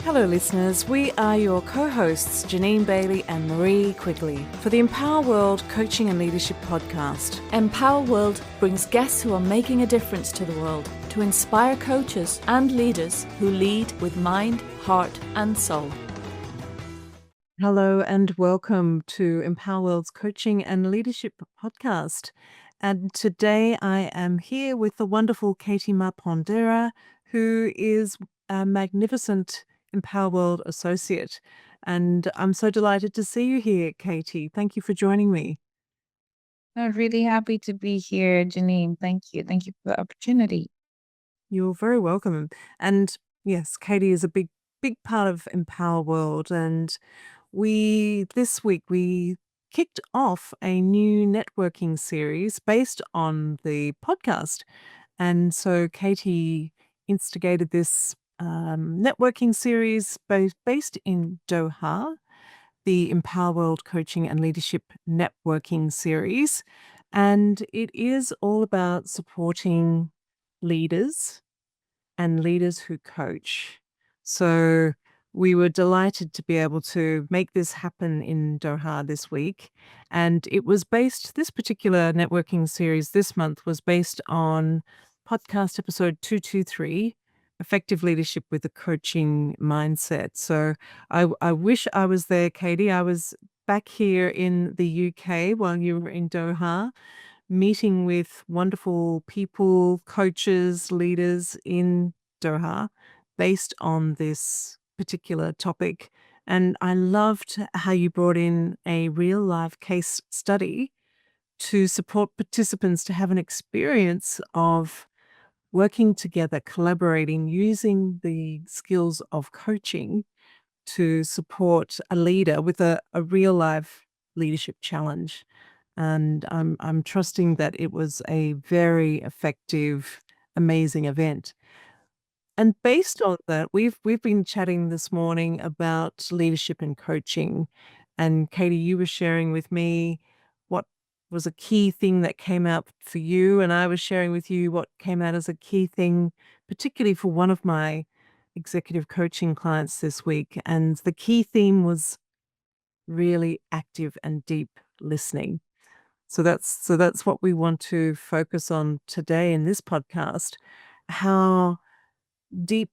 Hello, listeners. We are your co-hosts, Janine Bailey and Marie Quigley, for the Empower World Coaching and Leadership Podcast. Empower World brings guests who are making a difference to the world to inspire coaches and leaders who lead with mind, heart, and soul. Hello and welcome to Empower World's Coaching and Leadership Podcast. And today I am here with the wonderful Katie Marpondera, who is a magnificent Empower World associate. And I'm so delighted to see you here, Katie. Thank you for joining me. I'm really happy to be here, Janine. Thank you. Thank you for the opportunity. You're very welcome. And yes, Katie is a big part of Empower World. And this week we kicked off a new networking series based on the podcast. And so Katie instigated this networking series based in Doha, the Empower World Coaching and Leadership Networking Series. And it is all about supporting leaders and leaders who coach. So we were delighted to be able to make this happen in Doha this week. And this particular networking series this month was based on podcast episode 223, Effective Leadership with a Coaching Mindset. So I wish I was there, Katie. I was back here in the UK while you were in Doha, meeting with wonderful people, coaches, leaders in Doha based on this particular topic. And I loved how you brought in a real life case study to support participants to have an experience of working together, collaborating, using the skills of coaching to support a leader with a real life leadership challenge. And I'm trusting that it was a very effective, amazing event. And based on that, we've been chatting this morning about leadership and coaching. And Katie, you were sharing with me what was a key thing that came out for you, and I was sharing with you what came out as a key thing, particularly for one of my executive coaching clients this week. And the key theme was really active and deep listening. So that's what we want to focus on today in this podcast, how deep,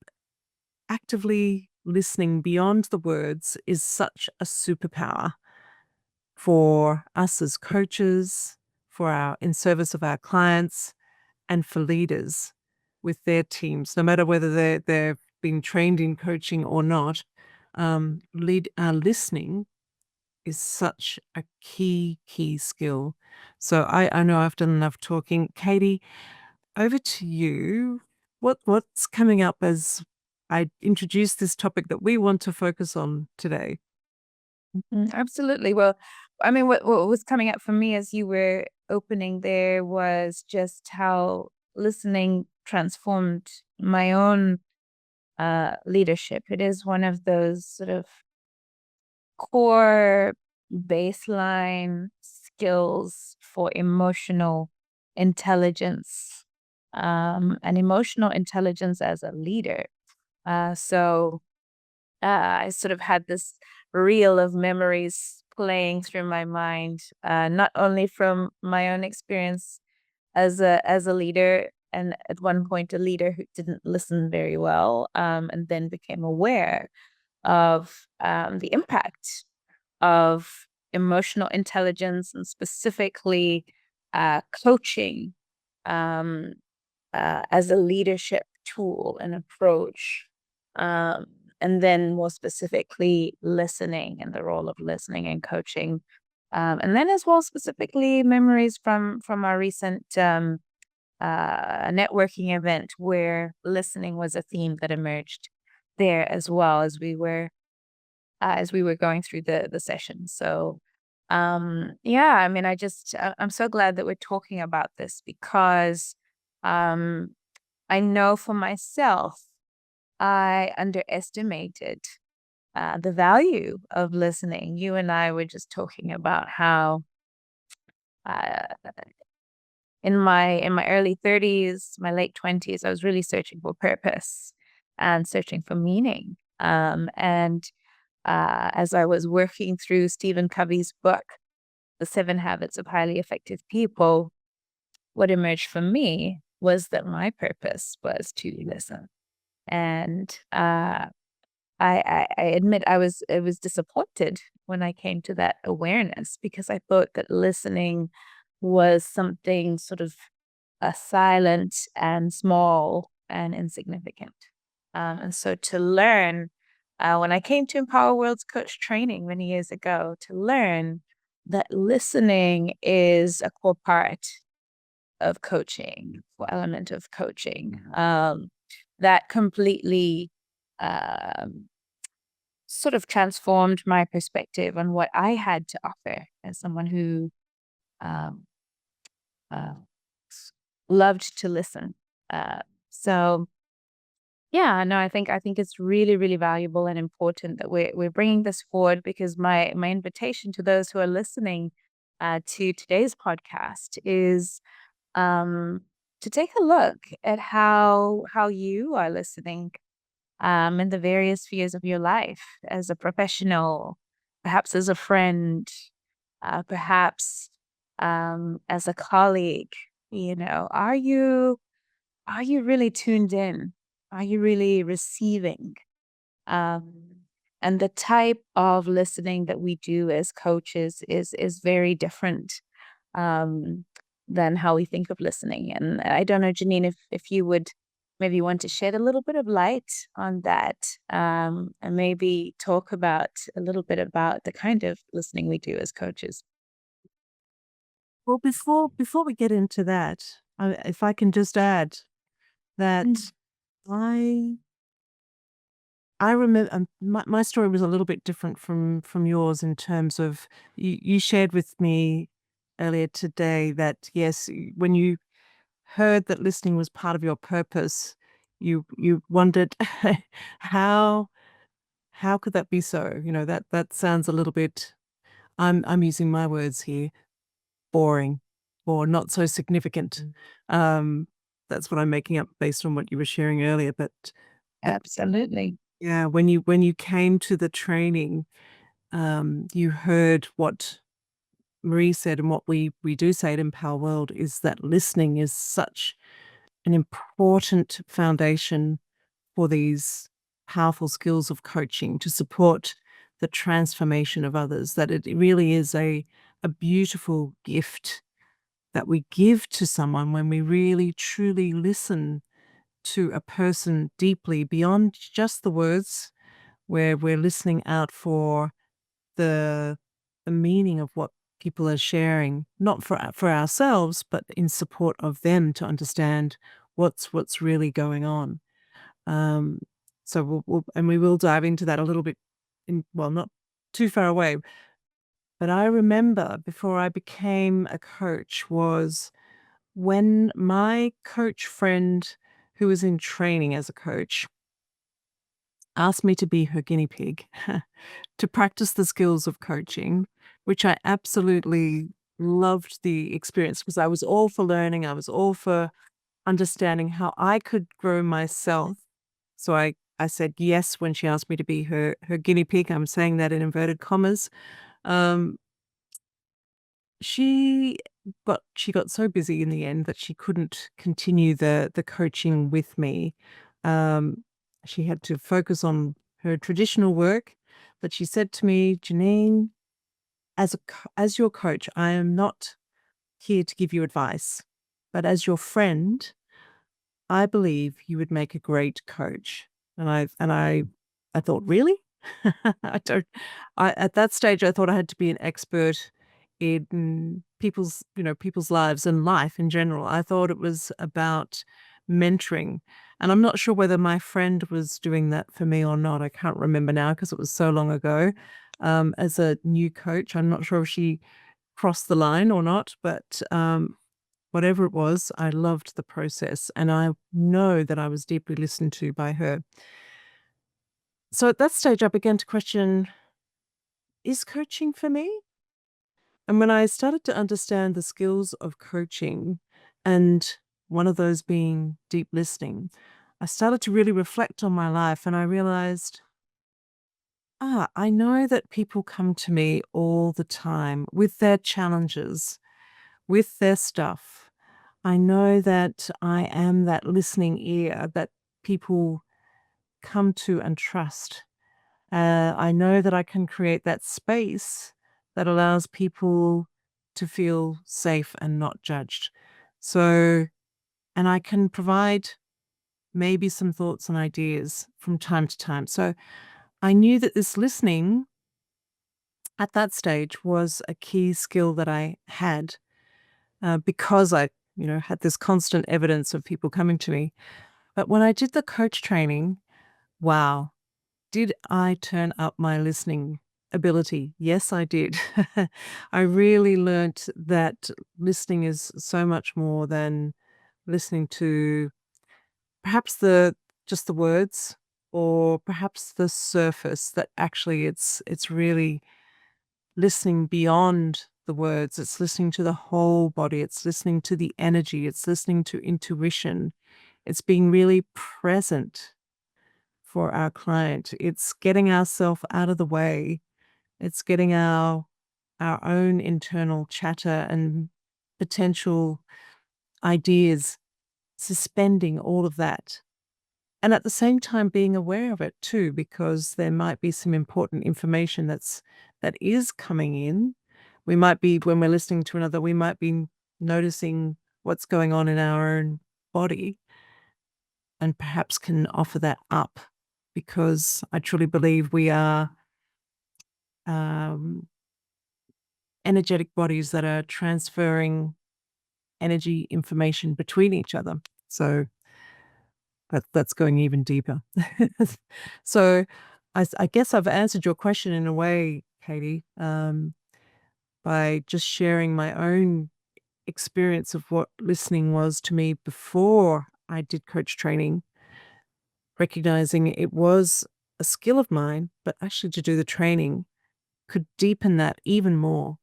actively listening beyond the words is such a superpower for us as coaches, in service of our clients, and for leaders with their teams, no matter whether they've been trained in coaching or not. Listening is such a key skill. So I know I've done enough talking. Katie, over to you. What's coming up as I introduce this topic that we want to focus on today? Absolutely. Well, I mean, what was coming up for me as you were opening there was just how listening transformed my own leadership. It is one of those sort of core baseline skills for emotional intelligence, and emotional intelligence as a leader. So I sort of had this reel of memories playing through my mind, not only from my own experience as a leader, and at one point a leader who didn't listen very well, and then became aware of the impact of emotional intelligence and specifically coaching um, as a leadership tool and approach. And then more specifically, listening and the role of listening and coaching. And then as well, specifically memories from our recent networking event where listening was a theme that emerged there as well as we were going through the session. So yeah, I mean, I'm so glad that we're talking about this because um, I know for myself, I underestimated the value of listening. You and I were just talking about how uh, in my early 30s, my late 20s, I was really searching for purpose and searching for meaning. And as I was working through Stephen Covey's book, The 7 Habits of Highly Effective People, what emerged for me was that my purpose was to listen. And I admit I was disappointed when I came to that awareness, because I thought that listening was something sort of silent and small and insignificant. And so to learn, when I came to Empower World's coach training many years ago, to learn that listening is a core part of coaching, or element of coaching, that completely sort of transformed my perspective on what I had to offer as someone who um, uh, loved to listen. So yeah, no, I think it's really, really valuable and important that we're bringing this forward, because my invitation to those who are listening to today's podcast is um, to take a look at how you are listening in the various spheres of your life, as a professional, perhaps as a friend, perhaps as a colleague. Are you really tuned in? Are you really receiving? Um, and the type of listening that we do as coaches is very different um, than how we think of listening. And I don't know, Janine, if you would maybe want to shed a little bit of light on that, and maybe talk about a little bit about the kind of listening we do as coaches. Well, before we get into that, if I can just add that Mm. I I remember my story was a little bit different from yours, in terms of you shared with me earlier today that yes, when you heard that listening was part of your purpose, you wondered how how could that be so? That sounds a little bit, I'm using my words here, boring or not so significant. Um, that's what I'm making up based on what you were sharing earlier. But Absolutely. yeah, when you came to the training, you heard what Marie said, and what we do say at Empower World is that listening is such an important foundation for these powerful skills of coaching to support the transformation of others, that it really is a beautiful gift that we give to someone when we really truly listen to a person deeply beyond just the words, where we're listening out for the the meaning of what people are sharing, not for ourselves, but in support of them, to understand what's really going on. Um, so we will dive into that a little bit well, not too far away. But I remember before I became a coach was when my coach friend, who was in training as a coach, asked me to be her guinea pig to practice the skills of coaching, which I absolutely loved the experience, because I was all for learning. I was all for understanding how I could grow myself. So I said yes when she asked me to be her guinea pig. I'm saying that in inverted commas. Um, she she got so busy in the end that she couldn't continue the coaching with me. Um, she had to focus on her traditional work, but she said to me, Janine, as your coach, I am not here to give you advice, but as your friend, I believe you would make a great coach. And I thought, really? I don't. At that stage, I thought I had to be an expert in people's lives and life in general. I thought it was about mentoring, and I'm not sure whether my friend was doing that for me or not. I can't remember now because it was so long ago. As a new coach, I'm not sure if she crossed the line or not, but whatever it was, I loved the process, and I know that I was deeply listened to by her. So at that stage, I began to question, is coaching for me? And when I started to understand the skills of coaching, and one of those being deep listening, I started to really reflect on my life, and I realized I know that people come to me all the time with their challenges, with their stuff. I know that I am that listening ear that people come to and trust. I know that I can create that space that allows people to feel safe and not judged. So, and I can provide maybe some thoughts and ideas from time to time. So I knew that this listening at that stage was a key skill that I had because I, had this constant evidence of people coming to me. But when I did the coach training, wow, did I turn up my listening ability? Yes, I did. I really learnt that listening is so much more than listening to perhaps just the words or perhaps the surface, that actually it's really listening beyond the words. It's listening to the whole body. It's listening to the energy. It's listening to intuition. It's being really present for our client. It's getting ourselves out of the way. It's getting our own internal chatter and potential ideas, suspending all of that. And at the same time being aware of it too, because there might be some important information that is coming in. We might be, when we're listening to another, we might be noticing what's going on in our own body and perhaps can offer that up, because I truly believe we are um, energetic bodies that are transferring energy information between each other. So that's going even deeper. So I guess I've answered your question in a way, Katie, by just sharing my own experience of what listening was to me before I did coach training, recognizing it was a skill of mine, but actually to do the training could deepen that even more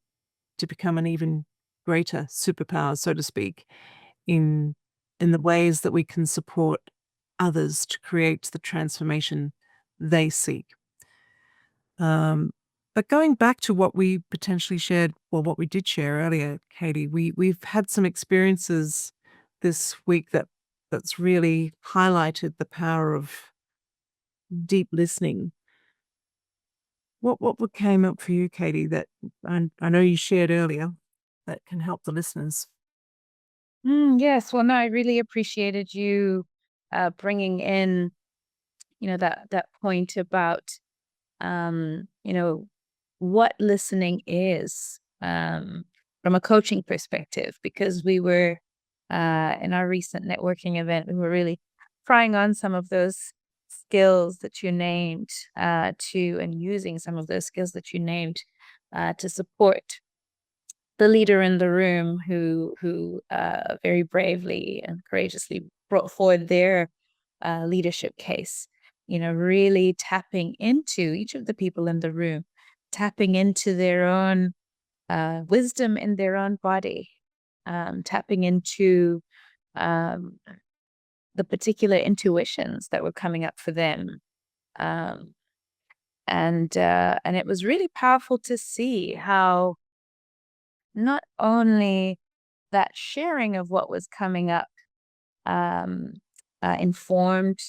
to become an even greater superpower, so to speak, in the ways that we can support others to create the transformation they seek. But going back to what we potentially shared, well, what we did share earlier, Katie, we've had some experiences this week that's really highlighted the power of deep listening. What came up for you, Katie, that I know you shared earlier that can help the listeners? Yes. Well, no, I really appreciated you bringing in, that point about, you know, what listening is from a coaching perspective, because we were in our recent networking event, we were really trying on some of those skills that you named and using some of those skills that you named to support the leader in the room who very bravely and courageously brought forward their leadership case. Really tapping into each of the people in the room, tapping into their own wisdom in their own body, tapping into um, the particular intuitions that were coming up for them. Um, and it was really powerful to see how not only that sharing of what was coming up um, informed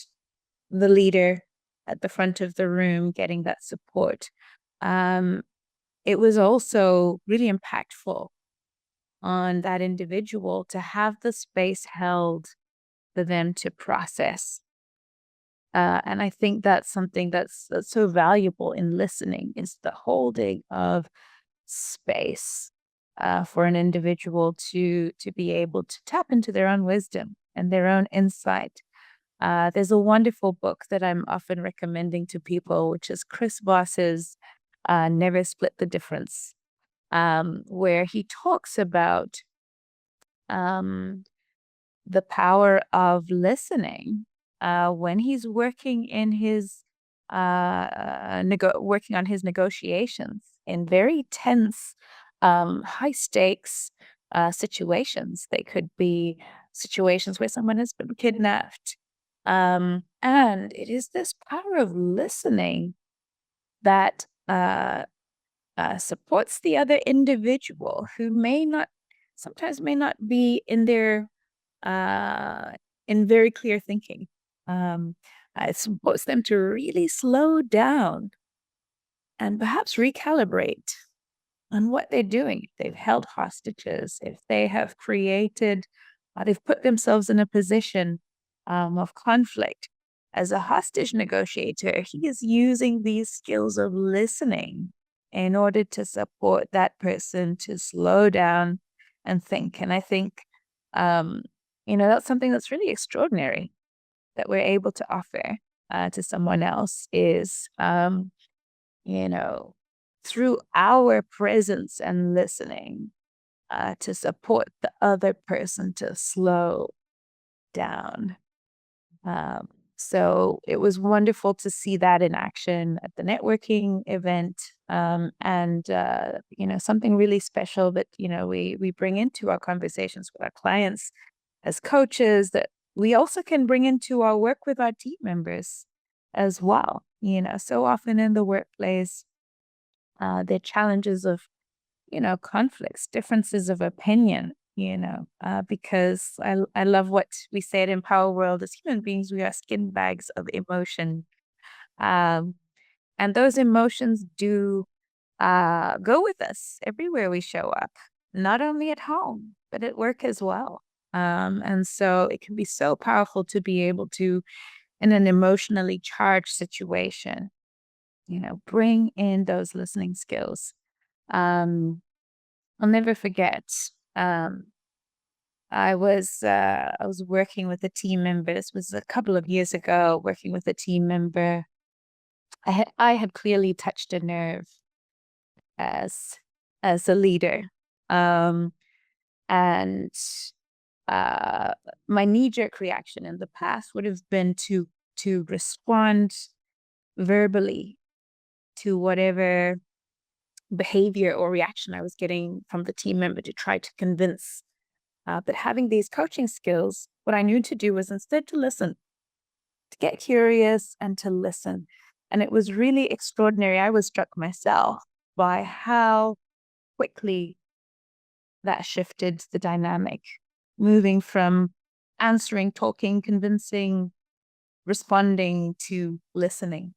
the leader at the front of the room getting that support. Um, it was also really impactful on that individual to have the space held for them to process. And I think that's something that's so valuable in listening, is the holding of space for an individual to be able to tap into their own wisdom and their own insight. There's a wonderful book that I'm often recommending to people, which is Chris Voss's Never Split the Difference, where he talks about um, the power of listening when he's working in his working on his negotiations in very tense, high stakes situations. They could be situations where someone has been kidnapped. And it is this power of listening that supports the other individual who sometimes may not be in their in very clear thinking. It supports them to really slow down and perhaps recalibrate on what they're doing. If they've held hostages, if they have they've put themselves in a position of conflict. As a hostage negotiator, he is using these skills of listening in order to support that person to slow down and think. And I think, that's something that's really extraordinary that we're able to offer to someone else is, you know, through our presence and listening to support the other person to slow down. So it was wonderful to see that in action at the networking event. And something really special that, we bring into our conversations with our clients as coaches that we also can bring into our work with our team members as well. So often in the workplace, the challenges of, conflicts, differences of opinion, because I love what we say at Empower World. As human beings, we are skin bags of emotion. Um, and those emotions do go with us everywhere we show up, not only at home, but at work as well. And so it can be so powerful to be able to, in an emotionally charged situation, bring in those listening skills. I'll never forget. I was working with a team member. This was a couple of years ago. Working with a team member, I had clearly touched a nerve as a leader, and my knee-jerk reaction in the past would have been to respond verbally to whatever behavior or reaction I was getting from the team member to try to convince. But having these coaching skills, what I knew to do was instead to listen, to get curious and to listen. And it was really extraordinary. I was struck myself by how quickly that shifted the dynamic, moving from answering, talking, convincing, responding to listening.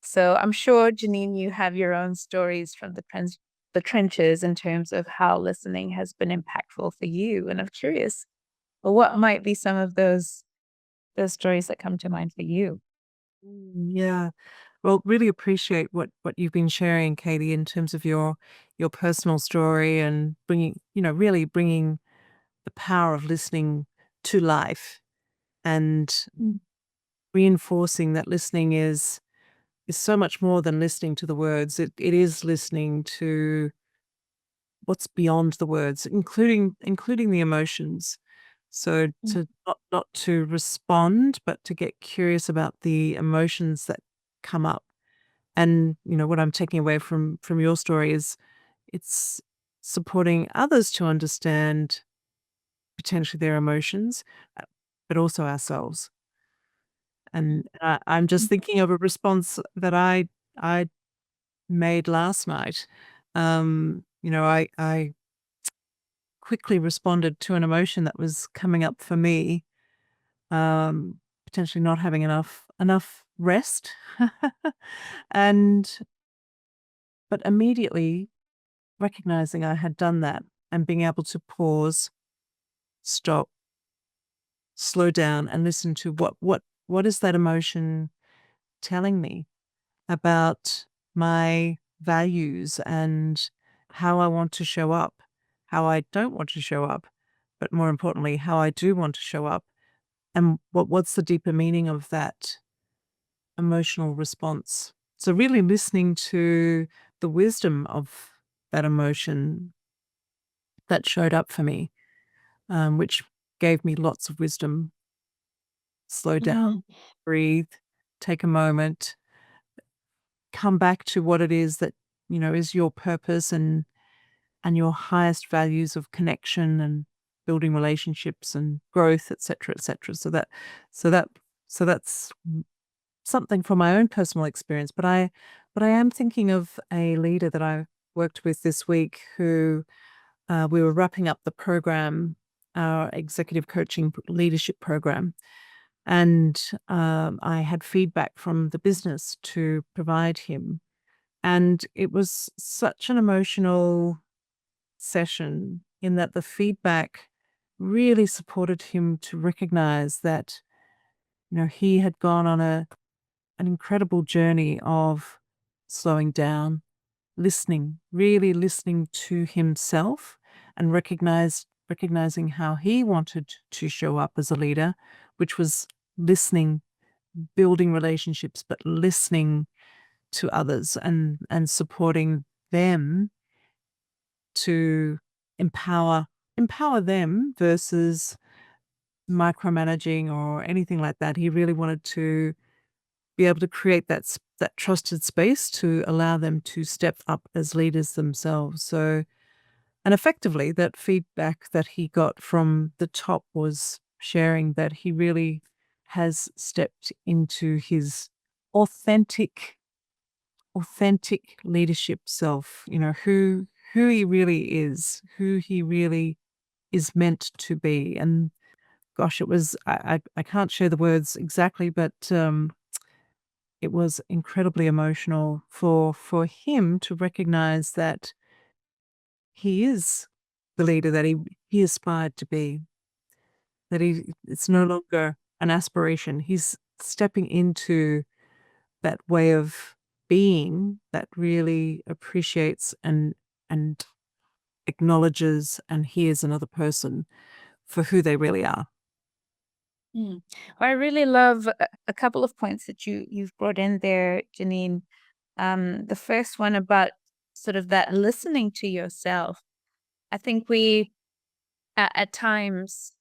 So I'm sure, Janine, you have your own stories from the trenches in terms of how listening has been impactful for you. And I'm curious, well, what might be some of those stories that come to mind for you? Yeah. Well, really appreciate what you've been sharing, Katie, in terms of your personal story and really bringing the power of listening to life and Mm. reinforcing that listening is so much more than listening to the words. It is listening to what's beyond the words, including the emotions. So Mm. to not to respond, but to get curious about the emotions that come up. And what I'm taking away from your story is it's supporting others to understand potentially their emotions, but also ourselves. And I'm just thinking of a response that I made last night. I quickly responded to an emotion that was coming up for me, potentially not having enough rest, and but immediately recognizing I had done that and being able to pause, stop, slow down, and listen to what is that emotion telling me about my values and how I want to show up, how I don't want to show up, but more importantly, how I do want to show up, and what's the deeper meaning of that emotional response. So really listening to the wisdom of that emotion that showed up for me, which gave me lots of wisdom. Slow down, Mhm. breathe, take a moment, come back to what it is that is your purpose and your highest values of connection and building relationships and growth, etc., etc. So that's something from my own personal experience, but I am thinking of a leader that I worked with this week who we were wrapping up the program, our executive coaching leadership program, and I had feedback from the business to provide him. And it was such an emotional session in that the feedback really supported him to recognize that, he had gone on an incredible journey of slowing down, listening, really listening to himself and recognizing how he wanted to show up as a leader, which was listening, building relationships, but listening to others and supporting them to empower them versus micromanaging or anything like that. He really wanted to be able to create that trusted space to allow them to step up as leaders themselves. So, and effectively, that feedback that he got from the top was sharing that he really has stepped into his authentic authentic leadership self, who he really is, who he really is meant to be. And gosh, it was I can't share the words exactly, but it was incredibly emotional for him to recognize that he is the leader that he aspired to be, that it's no longer an aspiration. He's stepping into that way of being that really appreciates and acknowledges and hears another person for who they really are. Mm. Well, I really love a couple of points that you've brought in there, Janine. The first one about sort of that listening to yourself. I think we at times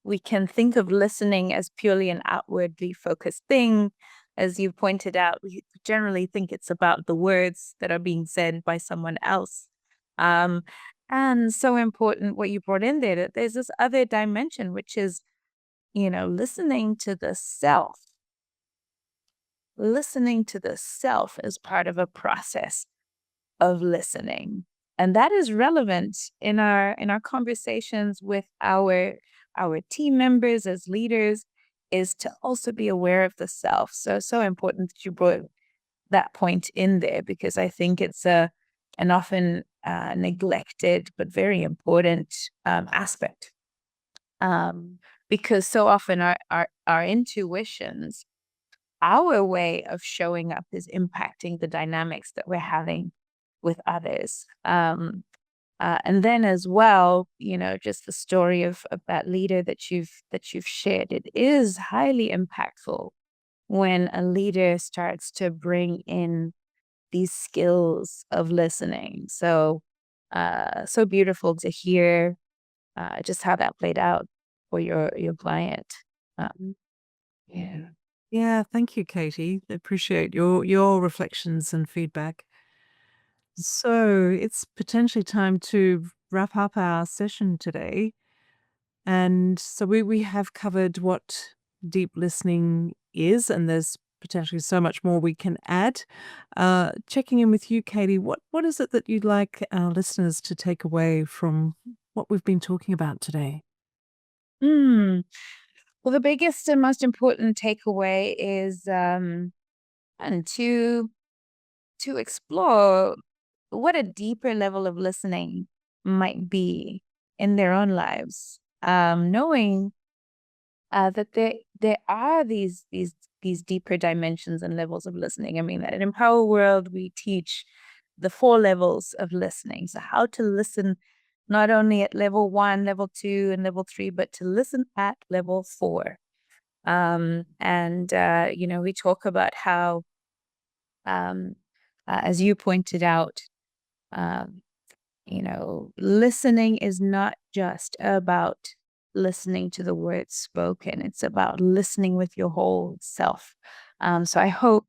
we can think of listening as purely an outwardly focused thing. As you pointed out, we generally think it's about the words that are being said by someone else. Um, and so important what you brought in there, that there's this other dimension, which is, listening to the self. Listening to the self is part of a process of listening. And that is relevant in our conversations with our team members as leaders, is to also be aware of the self. So important that you brought that point in there, because I think it's an often neglected but very important aspect. Because so often our intuitions, our way of showing up, is impacting the dynamics that we're having with others. And then as well, just the story of that leader that you've shared, it is highly impactful when a leader starts to bring in these skills of listening. So beautiful to hear just how that played out for your client. Um, yeah. Yeah, thank you, Katie. Appreciate your reflections and feedback. So it's potentially time to wrap up our session today. And so we have covered what deep listening is, and there's potentially so much more we can add. Checking in with you, Katie, what is it that you'd like our listeners to take away from what we've been talking about today? Mm. Well, the biggest and most important takeaway is and to explore what a deeper level of listening might be in their own lives. Knowing that there are these deeper dimensions and levels of listening. I mean, in Empower World, we teach the 4 levels of listening. So how to listen not only at level 1, level 2, and level 3, but to listen at level 4. And we talk about how, um, as you pointed out, um, listening is not just about listening to the words spoken. It's about listening with your whole self. So I hope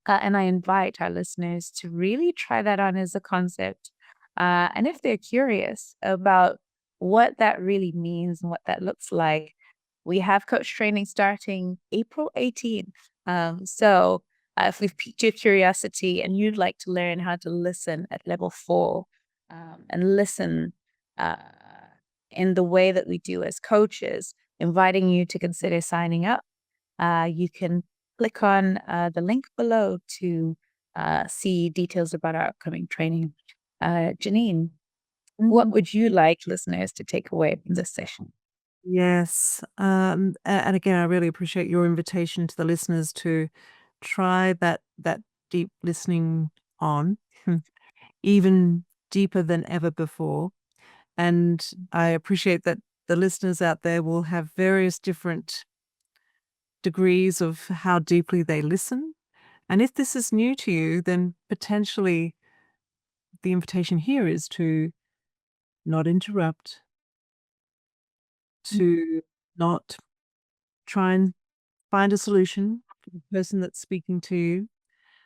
and I invite our listeners to really try that on as a concept. And if they're curious about what that really means and what that looks like, We have coach training starting April 18th. So if we've piqued your curiosity and you'd like to learn how to listen at level 4 and listen in the way that we do as coaches, inviting you to consider signing up. You can click on the link below to see details about our upcoming training. Janine, what would you like listeners to take away from this session? Yes. And again, I really appreciate your invitation to the listeners to try that deep listening on, even deeper than ever before. And I appreciate that the listeners out there will have various different degrees of how deeply they listen. And if this is new to you, then potentially the invitation here is to not interrupt, to not try and find a solution for the person that's speaking to you,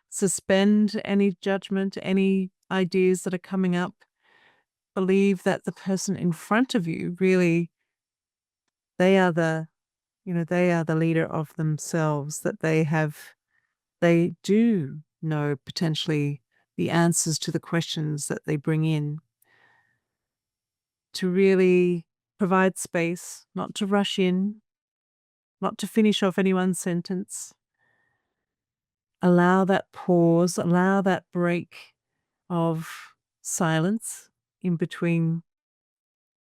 suspend any judgment, any ideas that are coming up. Believe that the person in front of you really, they are the leader of themselves, that they do know potentially the answers to the questions that they bring in. To really provide space, not to rush in, not to finish off anyone's sentence. Allow that pause, allow that break of silence in between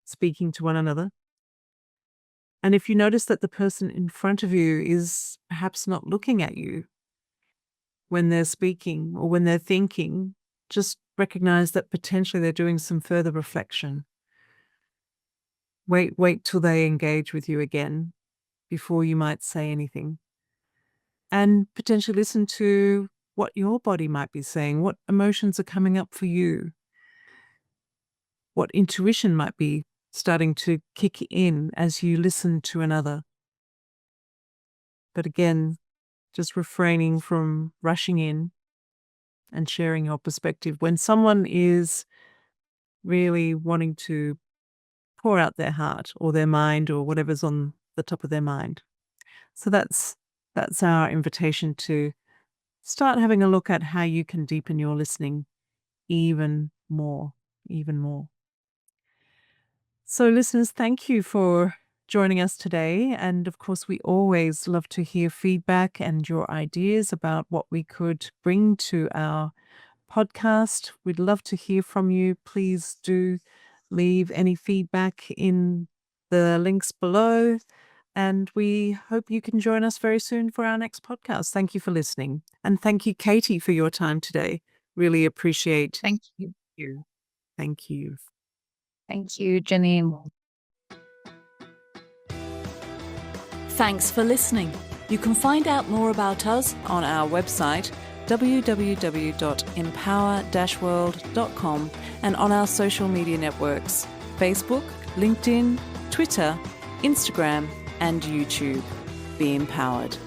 speaking to one another. And if you notice that the person in front of you is perhaps not looking at you when they're speaking or when they're thinking, just recognize that potentially they're doing some further reflection. Wait till they engage with you again before you might say anything. And potentially listen to what your body might be saying, what emotions are coming up for you, what intuition might be starting to kick in as you listen to another. But again, just refraining from rushing in and sharing your perspective. When someone is really wanting to pour out their heart or their mind or whatever's on the top of their mind. So that's our invitation to start having a look at how you can deepen your listening even more. So listeners, thank you for joining us today. And of course, we always love to hear feedback and your ideas about what we could bring to our podcast. We'd love to hear from you. Please do leave any feedback in the links below. And we hope you can join us very soon for our next podcast. Thank you for listening. And thank you, Katie, for your time today. Really appreciate Thank you. you. Thank you. Thank you, Janine. Thanks for listening. You can find out more about us on our website www.empower-world.com and on our social media networks Facebook, LinkedIn, Twitter, Instagram and YouTube. Be empowered.